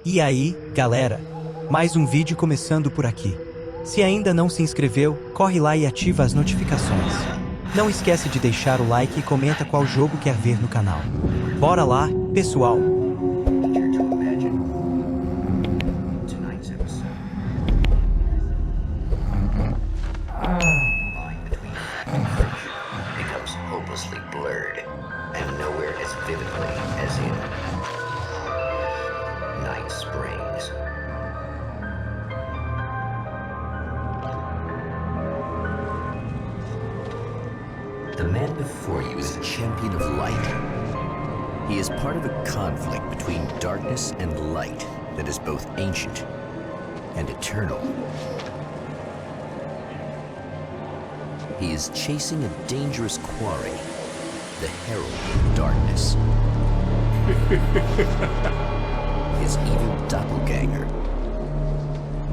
E aí, galera? Mais um vídeo começando por aqui. Se ainda não se inscreveu, corre lá e ativa as notificações. Não esquece de deixar o like e comenta qual jogo quer ver no canal. Bora lá, pessoal! The man before you is a champion of light. He is part of a conflict between darkness and light that is both ancient and eternal. He is chasing a dangerous quarry, the herald of darkness. His evil doppelganger,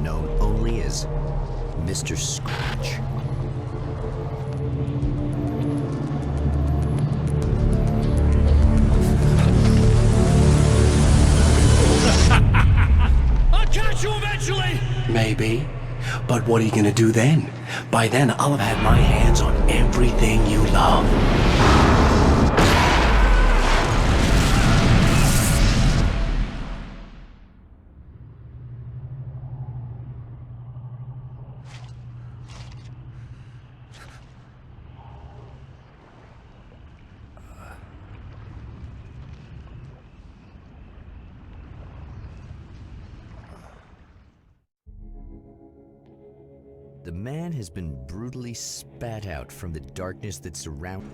known only as Mr. Scratch. Maybe. But what are you gonna do then? By then, I'll have had my hands on everything you love. The man has been brutally spat out from the darkness that surrounds.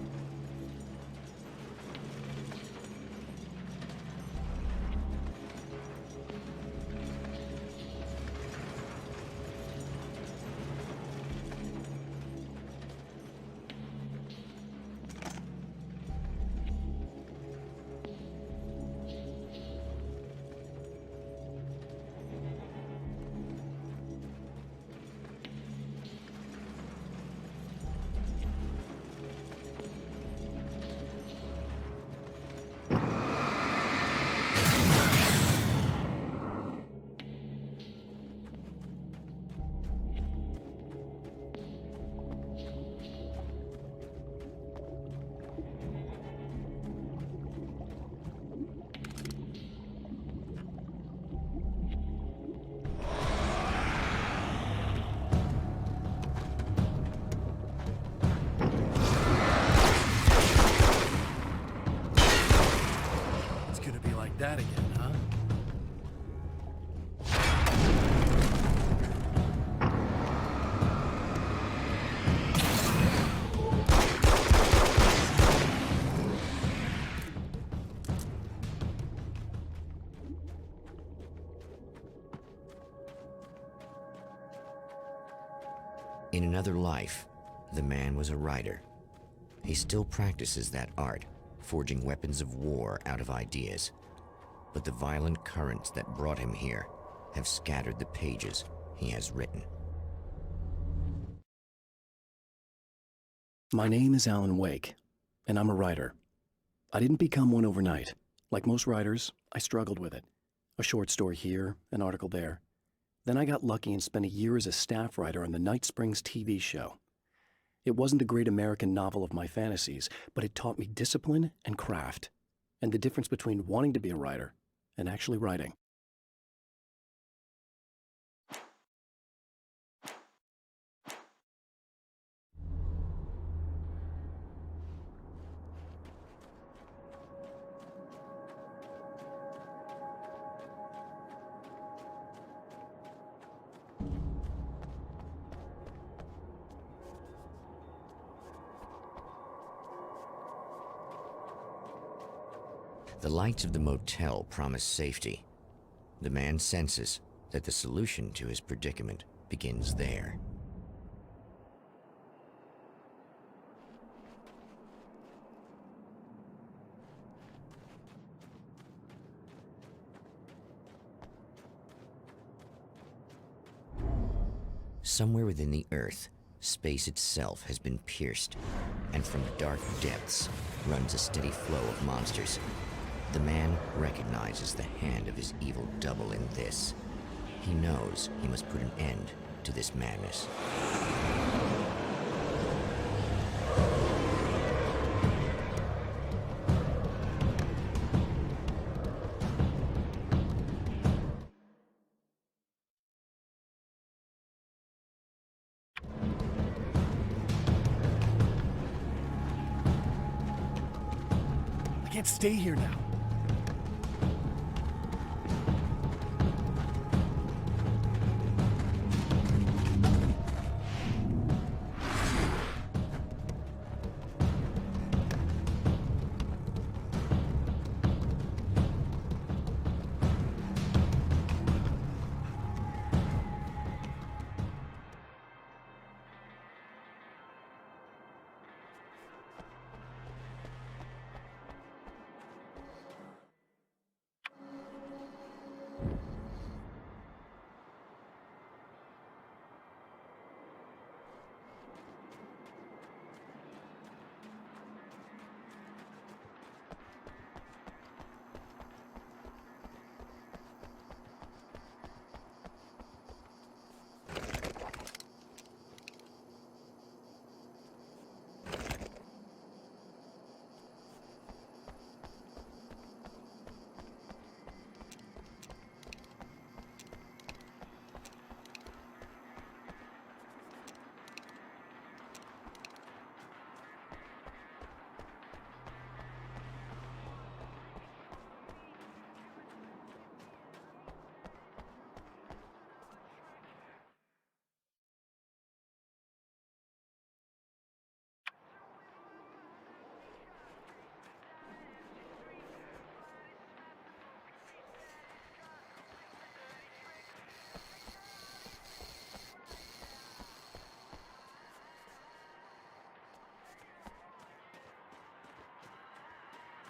That again, huh? In another life, the man was a writer. He still practices that art, forging weapons of war out of ideas. But the violent currents that brought him here have scattered the pages he has written. My name is Alan Wake, and I'm a writer. I didn't become one overnight. Like most writers, I struggled with it. A short story here, an article there. Then I got lucky and spent a year as a staff writer on the Night Springs TV show. It wasn't the great American novel of my fantasies, but it taught me discipline and craft, and the difference between wanting to be a writer and actually writing. The lights of the motel promise safety. The man senses that the solution to his predicament begins there. Somewhere within the Earth, space itself has been pierced, and from dark depths runs a steady flow of monsters. The man recognizes the hand of his evil double in this. He knows he must put an end to this madness. I can't stay here now.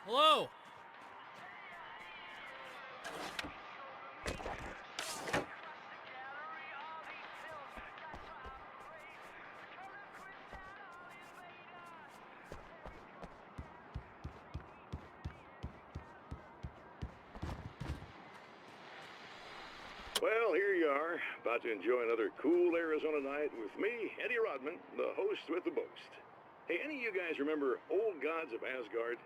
Hello! Well, here you are, about to enjoy another cool Arizona night with me, Eddie Rodman, the host with the boast. Hey, any of you guys remember Old Gods of Asgard?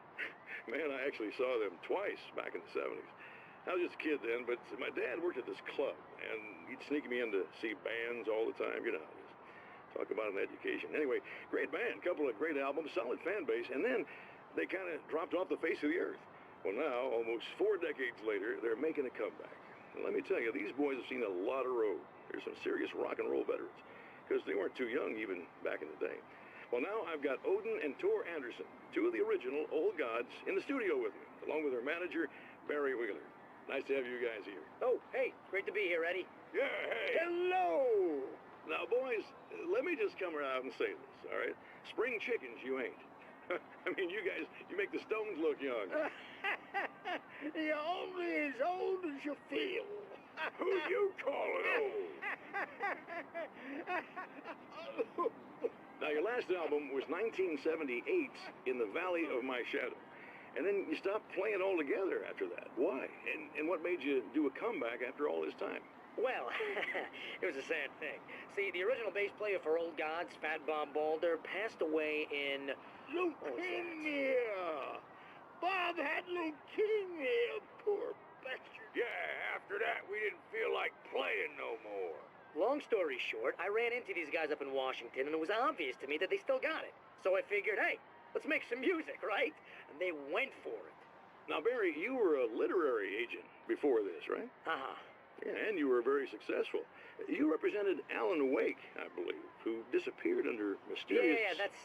Man, I actually saw them twice back in the 70s. I was just a kid then, but my dad worked at this club, and he'd sneak me in to see bands all the time, you know. Just talk about an education. Anyway, great band, couple of great albums, solid fan base, and then they kind of dropped off the face of the earth. Well, now, almost 4 decades later, they're making a comeback. And let me tell you, these boys have seen a lot of road. There's some serious rock and roll veterans, because they weren't too young even back in the day. Well, now I've got Odin and Tor Anderson, 2 of the original Old Gods, in the studio with me, along with their manager, Barry Wheeler. Nice to have you guys here. Oh, hey, great to be here, Eddie. Yeah, hey. Hello! Now, boys, let me just come around and say this, all right? Spring chickens, you ain't. I mean, you guys, you make the Stones look young. You're only as old as you feel. Who you calling old? Now, your last album was 1978, In the Valley of My Shadow. And then you stopped playing altogether after that. Why? And what made you do a comeback after all this time? Well, it was a sad thing. See, the original bass player for Old Gods, Fat Bob Balder, passed away in... Leukemia! Bob had leukemia, poor bastard. Yeah, after that, we didn't feel like playing no more. Long story short, I ran into these guys up in Washington, and it was obvious to me that they still got it. So I figured, hey, let's make some music, right? And they went for it. Now, Barry, you were a literary agent before this, right? Uh-huh. Yeah, and you were very successful. You represented Alan Wake, I believe, who disappeared under mysterious... Yeah, that's...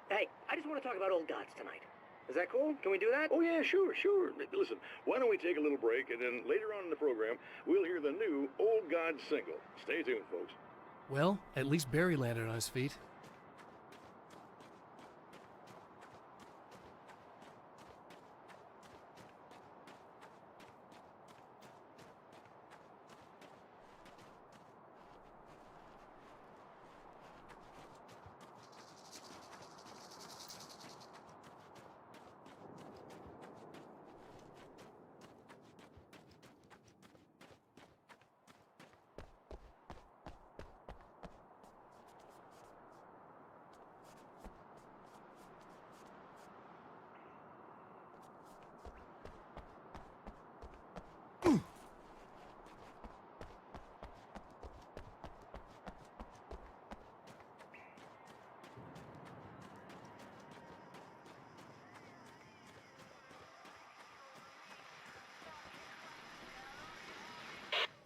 Hey, I just want to talk about Old Gods tonight. Is that cool? Can we do that? Oh, yeah, sure. Listen, why don't we take a little break, and then later on in the program, we'll hear the new Old Gods single. Stay tuned, folks. Well, at least Barry landed on his feet.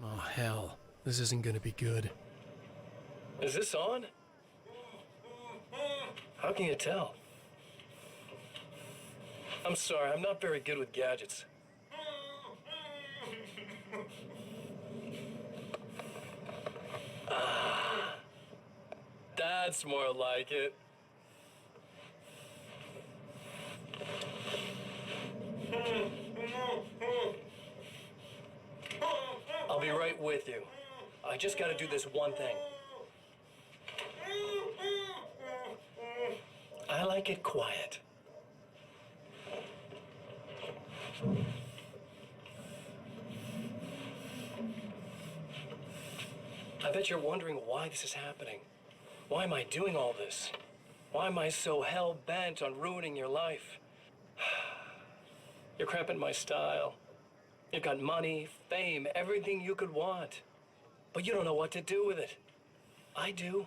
Oh, hell. This isn't gonna be good. Is this on? How can you tell? I'm sorry, I'm not very good with gadgets. That's more like it. I'll be right with you. I just gotta do this one thing. I like it quiet. I bet you're wondering why this is happening. Why am I doing all this? Why am I so hell-bent on ruining your life? You're cramping my style. You've got money, fame, everything you could want. But you don't know what to do with it. I do.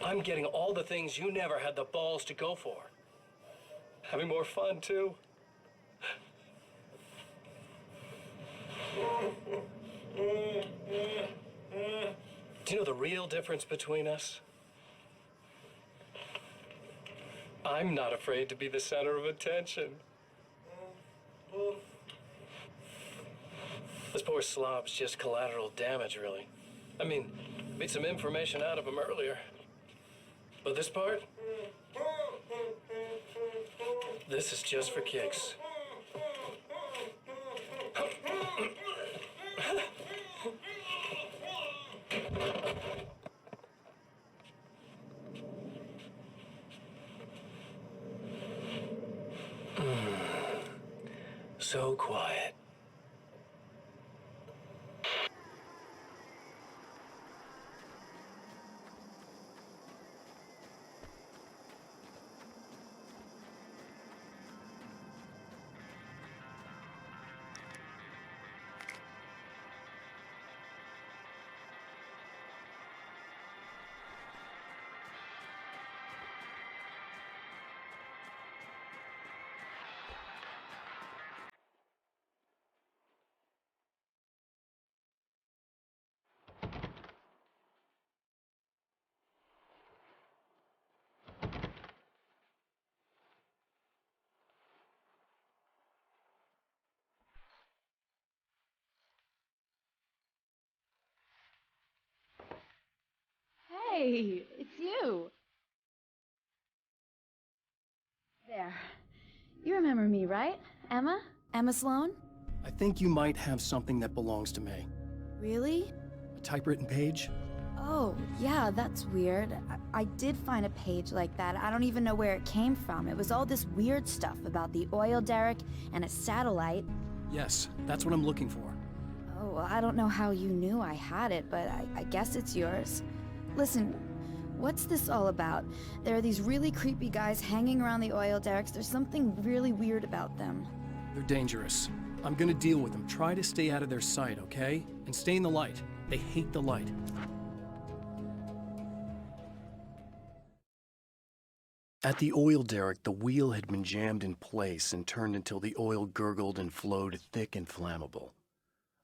I'm getting all the things you never had the balls to go for. Having more fun, too. Do you know the real difference between us? I'm not afraid to be the center of attention. This poor slob's just collateral damage, really. I mean, beat some information out of him earlier. But this part? This is just for kicks. So quiet. Hey, it's you. There. You remember me, right? Emma? Emma Sloan? I think you might have something that belongs to me. Really? A typewritten page? Oh, yeah, that's weird. I did find a page like that. I don't even know where it came from. It was all this weird stuff about the oil derrick and a satellite. Yes, that's what I'm looking for. Oh, well, I don't know how you knew I had it, but I guess it's yours. Listen, what's this all about? There are these really creepy guys hanging around the oil derricks. There's something really weird about them. They're dangerous. I'm gonna deal with them. Try to stay out of their sight, okay? And stay in the light. They hate the light. At the oil derrick, the wheel had been jammed in place and turned until the oil gurgled and flowed thick and flammable.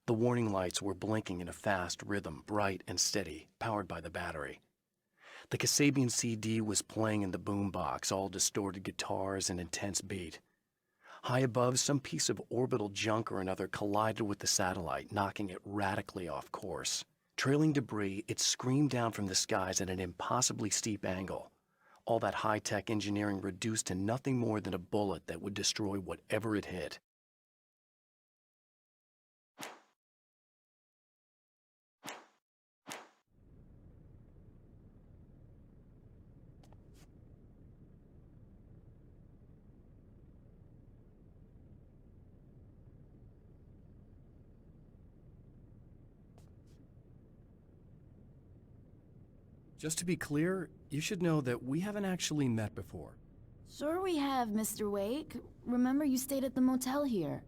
The warning lights were blinking in a fast rhythm, bright and steady, powered by the battery. The Kasabian CD was playing in the boombox, all distorted guitars and intense beat. High above, some piece of orbital junk or another collided with the satellite, knocking it radically off course. Trailing debris, it screamed down from the skies at an impossibly steep angle. All that high-tech engineering reduced to nothing more than a bullet that would destroy whatever it hit. Just to be clear, you should know that we haven't actually met before. Sure we have, Mr. Wake. Remember you stayed at the motel here.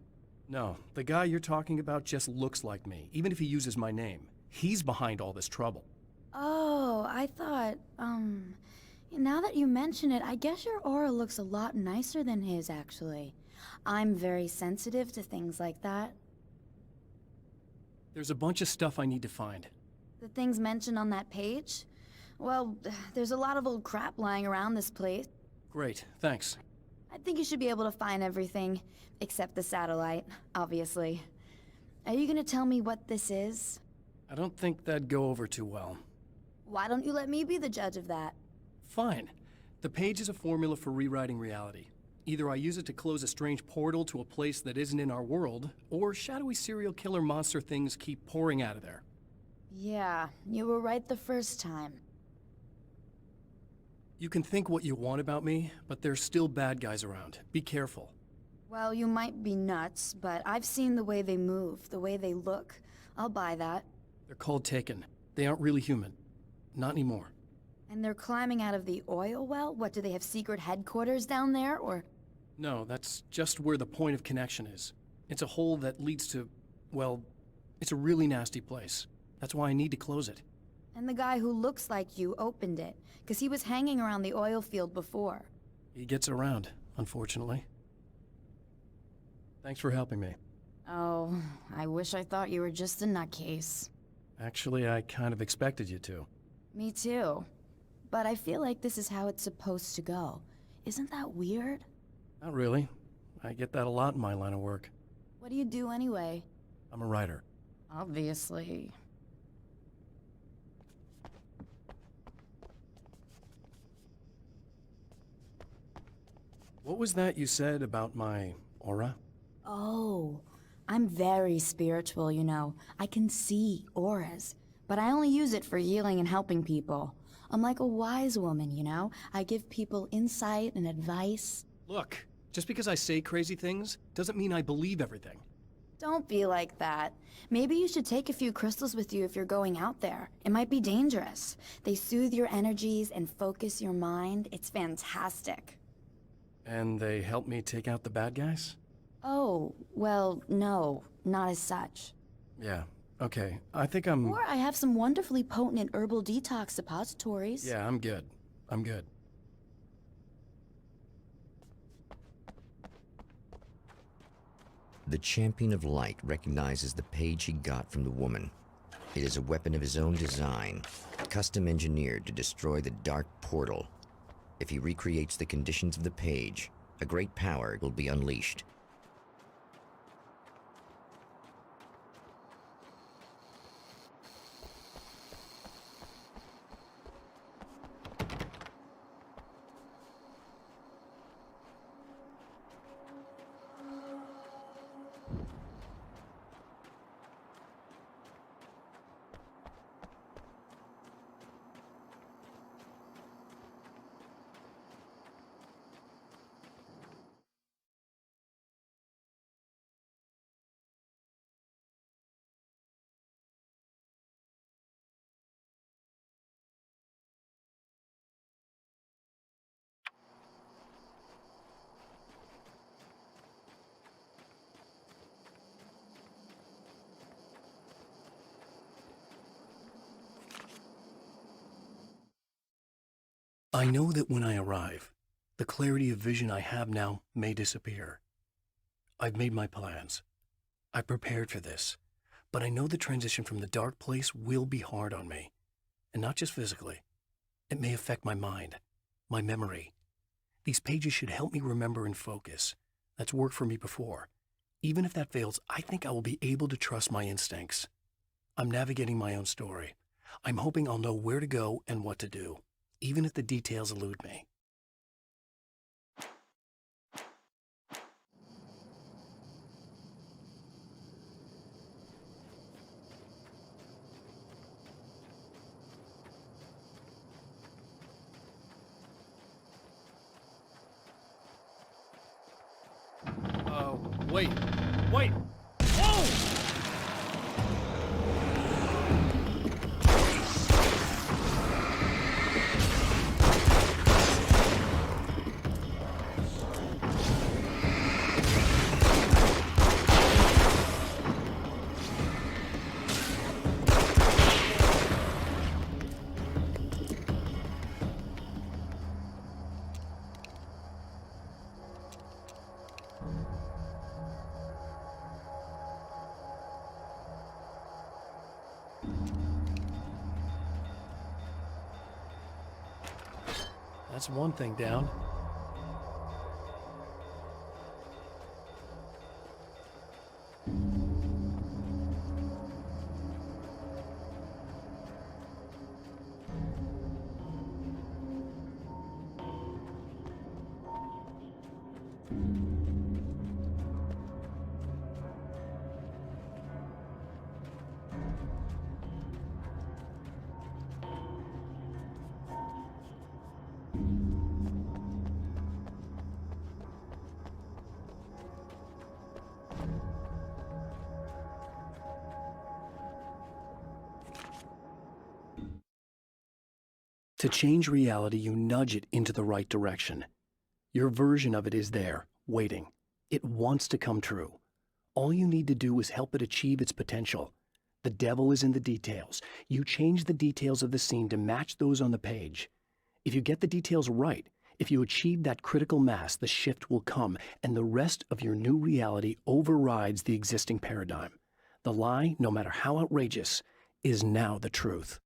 No, the guy you're talking about just looks like me, even if he uses my name. He's behind all this trouble. Oh, I thought, now that you mention it, I guess your aura looks a lot nicer than his, actually. I'm very sensitive to things like that. There's a bunch of stuff I need to find. The things mentioned on that page? Well, there's a lot of old crap lying around this place. Great, thanks. I think you should be able to find everything, except the satellite, obviously. Are you gonna tell me what this is? I don't think that'd go over too well. Why don't you let me be the judge of that? Fine. The page is a formula for rewriting reality. Either I use it to close a strange portal to a place that isn't in our world, or shadowy serial killer monster things keep pouring out of there. Yeah, you were right the first time. You can think what you want about me, but there's still bad guys around. Be careful. Well, you might be nuts, but I've seen the way they move, the way they look. I'll buy that. They're called Taken. They aren't really human. Not anymore. And they're climbing out of the oil well? What, do they have secret headquarters down there, or...? No, that's just where the point of connection is. It's a hole that leads to, well, it's a really nasty place. That's why I need to close it. And the guy who looks like you opened it, because he was hanging around the oil field before. He gets around, unfortunately. Thanks for helping me. Oh, I wish I thought you were just a nutcase. Actually, I kind of expected you to. Me too. But I feel like this is how it's supposed to go. Isn't that weird? Not really. I get that a lot in my line of work. What do you do anyway? I'm a writer. Obviously. What was that you said about my aura? Oh, I'm very spiritual, you know. I can see auras, but I only use it for healing and helping people. I'm like a wise woman, you know? I give people insight and advice. Look, just because I say crazy things doesn't mean I believe everything. Don't be like that. Maybe you should take a few crystals with you if you're going out there. It might be dangerous. They soothe your energies and focus your mind. It's fantastic. And they help me take out the bad guys? Oh, well, no, not as such. Yeah, okay. I think I'm... Or I have some wonderfully potent herbal detox suppositories. Yeah, I'm good. I'm good. The Champion of Light recognizes the page he got from the woman. It is a weapon of his own design, custom engineered to destroy the dark portal. If he recreates the conditions of the page, a great power will be unleashed. I know that when I arrive, the clarity of vision I have now may disappear. I've made my plans. I prepared for this, but I know the transition from the dark place will be hard on me, and not just physically. It may affect my mind, my memory. These pages should help me remember and focus. That's worked for me before. Even if that fails, I think I will be able to trust my instincts. I'm navigating my own story. I'm hoping I'll know where to go and what to do, even if the details elude me. Wait! Wait! Whoa! That's one thing down. To change reality, you nudge it into the right direction. Your version of it is there, waiting. It wants to come true. All you need to do is help it achieve its potential. The devil is in the details. You change the details of the scene to match those on the page. If you get the details right, if you achieve that critical mass, the shift will come, and the rest of your new reality overrides the existing paradigm. The lie, no matter how outrageous, is now the truth.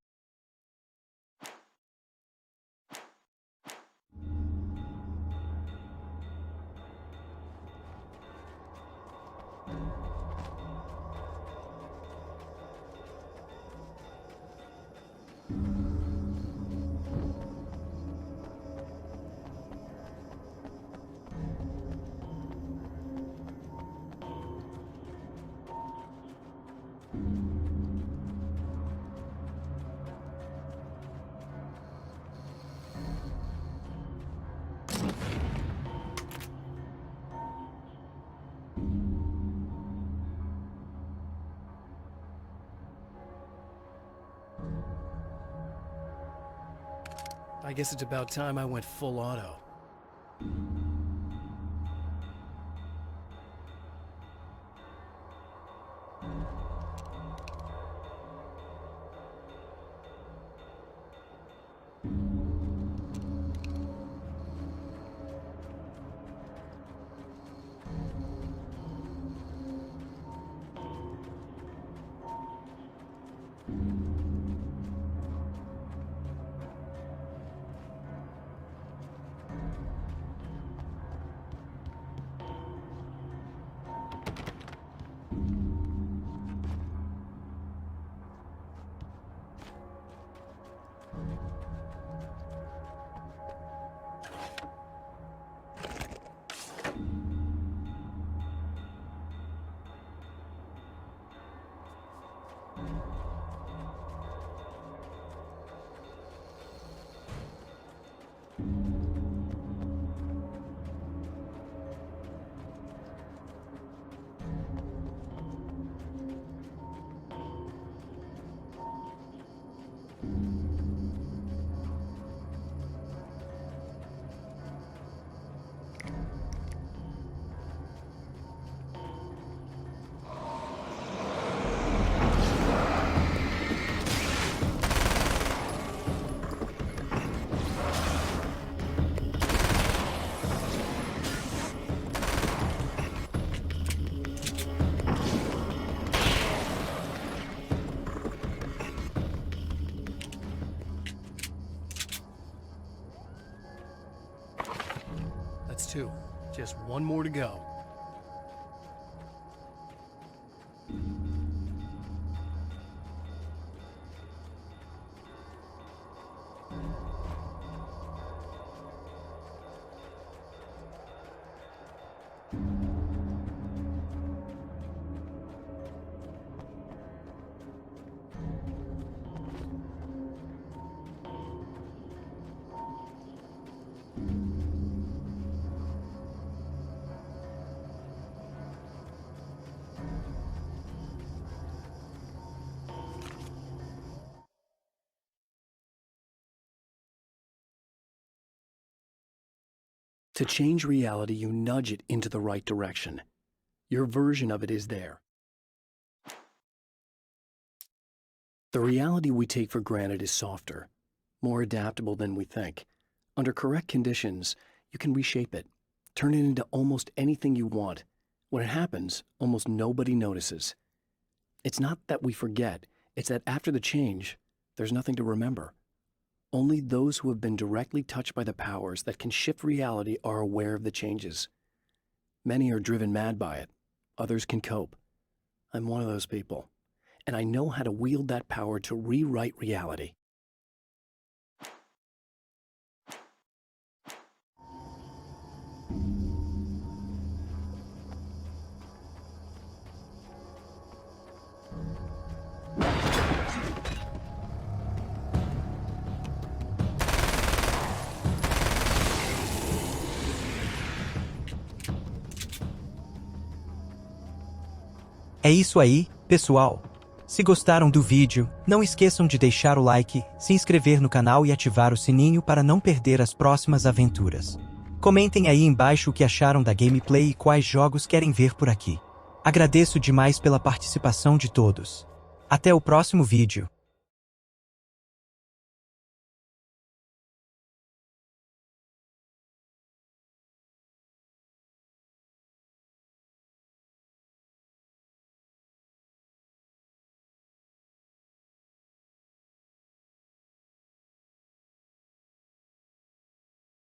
I guess it's about time I went full auto. That's two. Just one more to go. To change reality, you nudge it into the right direction. Your version of it is there. The reality we take for granted is softer, more adaptable than we think. Under correct conditions, you can reshape it, turn it into almost anything you want. When it happens, almost nobody notices. It's not that we forget, it's that after the change, there's nothing to remember. Only those who have been directly touched by the powers that can shift reality are aware of the changes. Many are driven mad by it. Others can cope. I'm one of those people, and I know how to wield that power to rewrite reality. É isso aí, pessoal. Se gostaram do vídeo, não esqueçam de deixar o like, se inscrever no canal e ativar o sininho para não perder as próximas aventuras. Comentem aí embaixo o que acharam da gameplay e quais jogos querem ver por aqui. Agradeço demais pela participação de todos. Até o próximo vídeo.